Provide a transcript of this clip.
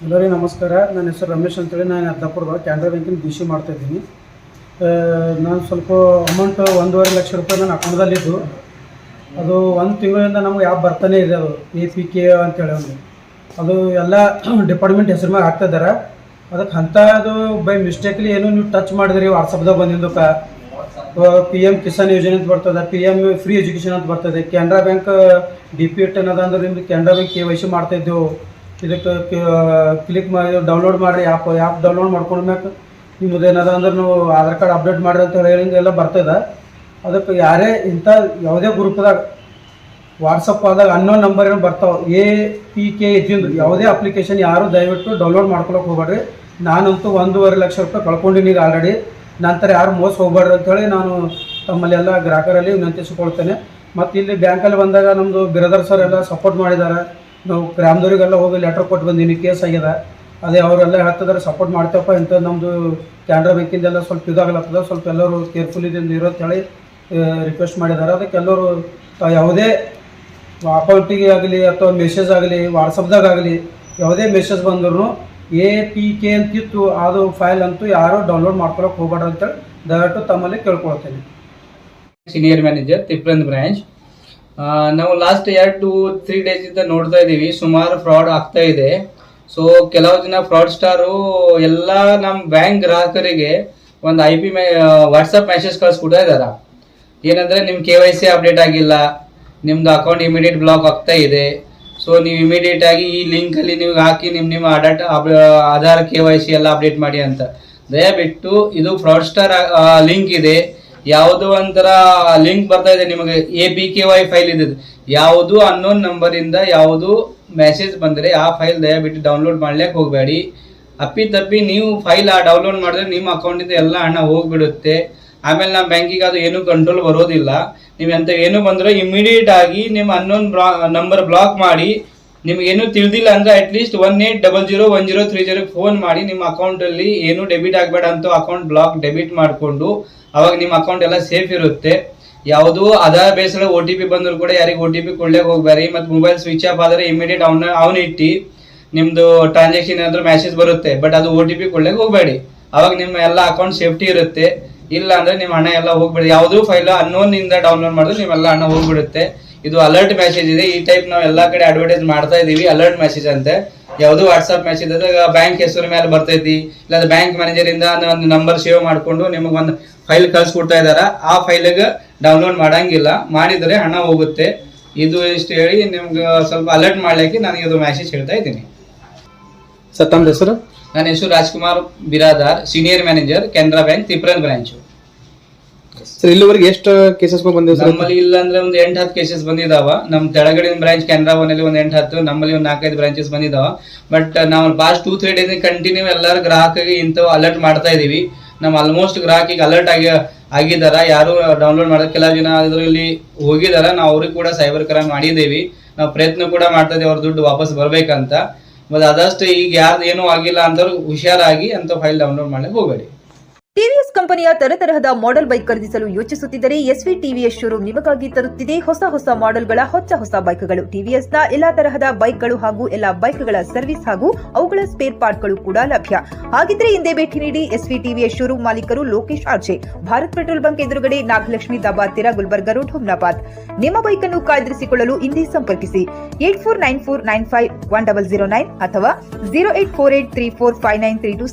ಎಲ್ಲರಿಗೂ ನಮಸ್ಕಾರ. ನನ್ನ ಹೆಸರು ರಮೇಶ್ ಅಂತೇಳಿ. ನಾನು ಅದ್ದಾಪುರದ ಕ್ಯಾನರಾ ಬ್ಯಾಂಕಿನ BC ಮಾಡ್ತಾಯಿದ್ದೀನಿ. ನಾನು ಸ್ವಲ್ಪ ಅಮೌಂಟ್ 1.5 ಲಕ್ಷ ರೂಪಾಯಿ ನನ್ನ ಅಕೌಂಟ್ದಲ್ಲಿದ್ದು, ಅದು 1 ತಿಂಗಳಿಂದ ನಮ್ಗೆ ಆ್ಯಪ್ ಬರ್ತಾನೆ ಇದೆ. ಅದು APK ಅಂತೇಳಿ ಅದು ಎಲ್ಲ ಡಿಪಾರ್ಟ್ಮೆಂಟ್ ಹೆಸರು ಮೇಲೆ ಹಾಕ್ತಿದ್ದಾರೆ. ಅದಕ್ಕೆ ಅದು ಬೈ ಮಿಸ್ಟೇಕ್ಲಿ ಏನು ನೀವು ಟಚ್ ಮಾಡಿದ್ರಿ ವಾಟ್ಸಪ್ದಾಗ ಬಂದಿದ್ದಕ್ಕೆ PM ಕಿಸಾನ್ ಯೋಜನೆ ಅಂತ ಬರ್ತದೆ, PM ಫ್ರೀ ಎಜುಕೇಷನ್ ಅಂತ ಬರ್ತದೆ, ಕೆನರಾ ಬ್ಯಾಂಕ್ DPT ಅನ್ನೋದು ಅಂದ್ರೆ ನಿಮ್ದು ಕೆನರಾ ಬ್ಯಾಂಕ್ KYC ಮಾಡ್ತಾಯಿದ್ದೆವು. ಇದಕ್ಕೆ ಕ್ಲಿಕ್ ಮಾಡಿ ಡೌನ್ಲೋಡ್ ಮಾಡಿರಿ, ಆ್ಯಪ್ ಡೌನ್ಲೋಡ್ ಮಾಡ್ಕೊಂಡ್ಮ್ಯಾಕ ನಿಮ್ಮದು ಏನದ ಅಂದ್ರೆ ನೀವು ಆಧಾರ್ ಕಾರ್ಡ್ ಅಪ್ಡೇಟ್ ಮಾಡಿರಿ ಅಂತ ಹೇಳಿ ಎಲ್ಲ ಬರ್ತದೆ. ಅದಕ್ಕೆ ಯಾರೇ ಇಂಥ ಯಾವುದೇ ಗ್ರೂಪ್ದಾಗ ವಾಟ್ಸಪ್ ಆದಾಗ ಅನ್ನೋನ್ ನಂಬರ್ ಏನು ಬರ್ತಾವೆ APK ಇದ್ದಿಂದ ಯಾವುದೇ ಅಪ್ಲಿಕೇಶನ್ ಯಾರು ದಯವಿಟ್ಟು ಡೌನ್ಲೋಡ್ ಮಾಡ್ಕೊಳಕ್ಕೆ ಹೋಗ್ಬೇಡ್ರಿ. ನಾನಂತೂ 1.5 ಲಕ್ಷ ರೂಪಾಯಿ ಕಳ್ಕೊಂಡಿನಿ ಈಗ ಆಲ್ರೆಡಿ. ನಂತರ ಯಾರು ಮೋಸ ಹೋಗ್ಬೇಡ್ರಿ ಅಂಥೇಳಿ ನಾನು ತಮ್ಮಲ್ಲಿ ಎಲ್ಲ ಗ್ರಾಹಕರಲ್ಲಿ ವಿನಂತಿಸಿಕೊಳ್ತೇನೆ. ಮತ್ತು ಇಲ್ಲಿ ಬ್ಯಾಂಕಲ್ಲಿ ಬಂದಾಗ ನಮ್ಮದು ಬ್ರದರ್ ಸರ್ ಎಲ್ಲ ಸಪೋರ್ಟ್ ಮಾಡಿದ್ದಾರೆ. ನಾವು ಗ್ರಾಮದವ್ರಿಗೆಲ್ಲ ಹೋಗಿ ಲೆಟ್ರ್ ಕೊಟ್ಟು ಬಂದೀನಿ, ಕೇಸ್ ಆಗ್ಯದ. ಅದೇ ಅವರೆಲ್ಲ ಹೇಳ್ತಿದ್ದಾರೆ ಸಪೋರ್ಟ್ ಮಾಡ್ತೇವಪ್ಪ ಇಂಥದ್ದು ನಮ್ಮದು ಕ್ಯಾನರಾ ಬ್ಯಾಂಕಿಂದೆಲ್ಲ ಸ್ವಲ್ಪ ಇದಾಗಲತ್ತದ, ಸ್ವಲ್ಪ ಎಲ್ಲರೂ ಕೇರ್ಫುಲ್ ಇದರಿಂದ ಇರೋ ಅಂತ ಹೇಳಿ ರಿಕ್ವೆಸ್ಟ್ ಮಾಡಿದ್ದಾರೆ. ಅದಕ್ಕೆ ಎಲ್ಲರೂ ಯಾವುದೇ ಅಕೌಂಟಿಗೆ ಆಗಲಿ ಅಥವಾ ಮೆಸೇಜ್ ಆಗಲಿ ವಾಟ್ಸಪ್ದಾಗ ಆಗಲಿ ಯಾವುದೇ ಮೆಸೇಜ್ ಬಂದ್ರೂ APK ಅಂತಿತ್ತು ಅದು ಫೈಲ್ ಅಂತೂ ಯಾರು ಡೌನ್ಲೋಡ್ ಮಾಡ್ಕೊಳಕ್ಕೆ ಹೋಗ್ಬೇಡ್ರಿ ಅಂತೇಳಿ ದಯವಿಟ್ಟು ತಮ್ಮಲ್ಲಿ ಕೇಳ್ಕೊಳ್ತೇನೆ. ಸೀನಿಯರ್ ಮ್ಯಾನೇಜರ್ ತಿಪ್ರಂದ್ ಬ್ರಾಂಚ್. ನಾವು ಲಾಸ್ಟ್ 2-3 ಡೇಸ್ ಇಂದ ನೋಡ್ತಾ ಇದೀವಿ ಸುಮಾರು ಫ್ರಾಡ್ ಆಗ್ತಾ ಇದೆ. ಸೊ ಕೆಲವು ಜನ ಫ್ರಾಡ್ ಸ್ಟಾರು ಎಲ್ಲ ನಮ್ಮ ಬ್ಯಾಂಕ್ ಗ್ರಾಹಕರಿಗೆ ಒಂದು IP ವಾಟ್ಸಪ್ ಮೆಸೇಜ್ ಕಳಿಸ್ಕೊಡ್ತಾ ಇದಾರ. ಏನಂದ್ರೆ ನಿಮ್ KYC ಅಪ್ಡೇಟ್ ಆಗಿಲ್ಲ, ನಿಮ್ದು ಅಕೌಂಟ್ ಇಮಿಡಿಯೇಟ್ ಬ್ಲಾಕ್ ಆಗ್ತಾ ಇದೆ. ಸೊ ನೀವು ಇಮಿಡಿಯೇಟ್ ಆಗಿ ಈ ಲಿಂಕ್ ಅಲ್ಲಿ ನೀವು ಹಾಕಿ ನಿಮ್ಮ ಆಧಾರ್ KYC ಎಲ್ಲ ಅಪ್ಡೇಟ್ ಮಾಡಿ ಅಂತ. ದಯವಿಟ್ಟು ಇದು ಫ್ರಾಡ್ ಸ್ಟಾರ್ ಲಿಂಕ್ ಇದೆ. ಯಾವುದು ಒಂಥರ ಲಿಂಕ್ ಬರ್ತಾ ಇದೆ ನಿಮಗೆ APKY ಫೈಲ್ ಇದೆ, ಯಾವುದು ಅನ್ನೋನ್ ನಂಬರ್ ಇಂದ ಯಾವುದು ಮೆಸೇಜ್ ಬಂದರೆ ಆ ಫೈಲ್ ದಯವಿಟ್ಟು ಡೌನ್ಲೋಡ್ ಮಾಡ್ಲಿಕ್ಕೆ ಹೋಗಬೇಡಿ. ಅಪ್ಪಿತಪ್ಪಿ ನೀವು ಫೈಲ್ ಡೌನ್ಲೋಡ್ ಮಾಡಿದ್ರೆ ನಿಮ್ಮ ಅಕೌಂಟಿಂದ ಎಲ್ಲ ಹಣ ಹೋಗ್ಬಿಡುತ್ತೆ. ಆಮೇಲೆ ನಮ್ಮ ಬ್ಯಾಂಕಿಗೆ ಅದು ಏನು ಕಂಟ್ರೋಲ್ ಬರೋದಿಲ್ಲ. ನೀವು ಎಂತ ಏನು ಬಂದ್ರೆ ಇಮಿಡಿಯೇಟ್ ಆಗಿ ನಿಮ್ಮ ಅನ್ನೋನ್ ನಂಬರ್ ಬ್ಲಾಕ್ ಮಾಡಿ, ನಿಮ್ಗೇನು ತಿಳಿದಿಲ್ಲ ಅಂದ್ರೆ ಅಟ್ಲೀಸ್ಟ್ 18001030 ಫೋನ್ ಮಾಡಿ ನಿಮ್ಮ ಅಕೌಂಟ್ ಅಲ್ಲಿ ಏನು ಡೆಬಿಟ್ ಆಗಬೇಡ ಅಂತ ಅಕೌಂಟ್ ಬ್ಲಾಕ್ ಡೆಬಿಟ್ ಮಾಡಿಕೊಂಡು ಅವಾಗ ನಿಮ್ಮ ಅಕೌಂಟ್ ಎಲ್ಲ ಸೇಫ್ ಇರುತ್ತೆ. ಯಾವುದು ಆಧಾರ್ ಬೇಸ್ಡ್ OTP ಬಂದ್ರು ಕೂಡ ಯಾರಿಗೆ OTP ಕೊಡ್ಲಿಕ್ಕೆ ಹೋಗ್ಬೇಡಿ. ಮತ್ತು ಮೊಬೈಲ್ ಸ್ವಿಚ್ ಆಫ್ ಆದರೆ ಇಮಿಡಿಯೇಟ್ ಅವನ ಇಟ್ಟು ನಿಮ್ದು ಟ್ರಾನ್ಸಾಕ್ಷನ್ ಏನಾದ್ರು ಮೆಸೇಜ್ ಬರುತ್ತೆ, ಬಟ್ ಅದು OTP ಕೊಡ್ಲಿಕ್ಕೆ ಹೋಗ್ಬೇಡಿ. ಅವಾಗ ನಿಮ್ಮ ಎಲ್ಲ ಅಕೌಂಟ್ ಸೇಫ್ಟಿ ಇರುತ್ತೆ. ಇಲ್ಲ ಅಂದ್ರೆ ನಿಮ್ಮ ಹಣ ಎಲ್ಲ ಹೋಗ್ಬಿಡಿ. ಯಾವುದೂ ಫೈಲ್ ಅನ್ನೋನ್ ಇಂದ ಡೌನ್ಲೋಡ್ ಮಾಡಿದ್ರೆ ನಿಮ್ಮೆಲ್ಲ ಹಣ ಹೋಗ್ಬಿಡುತ್ತೆ. ಇದು ಅಲರ್ಟ್ ಮೆಸೇಜ್ ಇದೆ. ಈ ಟೈಪ್ ನಾವು ಎಲ್ಲಾ ಕಡೆ ಅಡ್ವರ್ಟೈಸ್ ಮಾಡ್ತಾ ಇದೀವಿ, ಅಲರ್ಟ್ ಮೆಸೇಜ್ ಅಂತ. ಯಾವುದು ವಾಟ್ಸ್ಆಪ್ ಮೆಸೇಜ್ ಅದಾಗ ಬ್ಯಾಂಕ್ ಹೆಸರು ಮೇಲೆ ಬರ್ತೈತಿ, ಇಲ್ಲ ಬ್ಯಾಂಕ್ ಮ್ಯಾನೇಜರ್ ಇಂದ ಒಂದು ನಂಬರ್ ಸೇವ್ ಮಾಡ್ಕೊಂಡು ನಿಮಗೆ ಒಂದು ಫೈಲ್ ಕಳ್ಸಿಕೊಡ್ತಾ ಇದಾರ. ಆ ಫೈಲ್ಗೆ ಡೌನ್ಲೋಡ್ ಮಾಡಂಗಿಲ್ಲ, ಮಾಡಿದ್ರೆ ಹಣ ಹೋಗುತ್ತೆ. ಇದು ಇಷ್ಟು ಹೇಳಿ ನಿಮ್ಗೆ ಸ್ವಲ್ಪ ಅಲರ್ಟ್ ಮಾಡ್ಲಿಕ್ಕೆ ನಾನು ಇದು ಮೆಸೇಜ್ ಹೇಳ್ತಾ ಇದ್ದೀನಿ. ಸರ್ ತಮ್ಮ ಹೆಸರು? ನನ್ನ ಹೆಸರು Rajkumar Biradar, senior manager Canara bank ತಿಪ್ರನ್ ಬ್ರಾಂಚ್. ಸರ್ ಇಲ್ಲಿವರೆಗೆ ಎಷ್ಟು ಕೇಸಸ್ ಬಂದಿದೆ? ನಮ್ಮಲ್ಲಿ ಇಲ್ಲ ಅಂದ್ರೆ ಒಂದು 8-10 ಕೇಸಸ್ ಬಂದಿದಾವ. ನಮ್ಮ ತೆಳಗಡಿನ ಬ್ರಾಂಚ್ ಕೆನರಾ ಒನಲ್ಲಿ ಒಂದು 8-10, ನಮ್ಮಲ್ಲಿ ಒಂದು 4-5 ಬ್ರಾಂಚಸ್ ಬಂದಿದಾವ. ಬಟ್ ನಾವು ಲಾಸ್ಟ್ 2-3 ಡೇಸ್ ಕಂಟಿನ್ಯೂ ಎಲ್ಲರೂ ಗ್ರಾಹಕರಿಗೆ ಇಂಥವು ಅಲರ್ಟ್ ಮಾಡ್ತಾ ಇದೀವಿ. ನಮ್ಮ ಆಲ್ಮೋಸ್ಟ್ ಗ್ರಾಹಕಿಗೆ ಅಲರ್ಟ್ ಆಗಿದಾರ. ಯಾರು ಡೌನ್ಲೋಡ್ ಮಾಡೋದು ಕೆಲವು ಜನ ಅದರಲ್ಲಿ ಹೋಗಿದಾರ. ನಾವು ಅವ್ರಿಗೆ ಕೂಡ ಸೈಬರ್ ಕ್ರೈಮ್ ಮಾಡಿದ್ದೇವೆ. ನಾವು ಪ್ರಯತ್ನ ಕೂಡ ಮಾಡ್ತಾ ಇದ್ದೀವಿ ಅವ್ರ ದುಡ್ಡು ವಾಪಸ್ ಬರ್ಬೇಕಂತ. ಮತ್ತೆ ಅದಷ್ಟು ಈಗ ಯಾರ್ದು ಏನೂ ಆಗಿಲ್ಲ ಅಂತ ಹುಷಾರಾಗಿ ಅಂತ ಫೈಲ್ ಡೌನ್ಲೋಡ್ ಮಾಡ್ಲಿಕ್ಕೆ ಹೋಗಬೇಡಿ. TVS ಕಂಪನಿಯ ತರತರಹದ ಮಾಡೆಲ್ ಬೈಕ್ ಖರೀದಿಸಲು ಯೋಚಿಸುತ್ತಿದ್ದರೆ SV TVS ಶೋರೂಮ್ ನಿಮಗಾಗಿ ತರುತ್ತಿದೆ ಹೊಸ ಮಾಡೆಲ್ಗಳ ಹೊಸ ಬೈಕ್ಗಳು. TVS ನ ಎಲ್ಲಾ ತರಹದ ಬೈಕ್ಗಳು ಹಾಗೂ ಎಲ್ಲಾ ಬೈಕ್ಗಳ ಸರ್ವಿಸ್ ಹಾಗೂ ಅವುಗಳ ಸ್ಪೇರ್ ಪಾರ್ಟ್ಗಳು ಕೂಡ ಲಭ್ಯ. ಹಾಗಿದ್ರೆ ಹಿಂದೆ ಭೇಟಿ ನೀಡಿ SV TVS ಶೋರೂಮ್ ಮಾಲೀಕರು Lokesh RJ, Bharat petrol bunk ಎದುರುಗಡೆ, ನಾಗಲಕ್ಷ್ಮಿ ದಾಬಾ ಹತ್ತಿರ, ಗುಲ್ಬರ್ಗಾ ರೋಡ್, ಹುಮ್ನಾಬಾದ್. ನಿಮ್ಮ ಬೈಕ್ ಅನ್ನು ಕಾಯ್ದಿರಿಸಿಕೊಳ್ಳಲು ಹಿಂದೆ ಸಂಪರ್ಕಿಸಿ 8494951009 ಅಥವಾ 0848345932.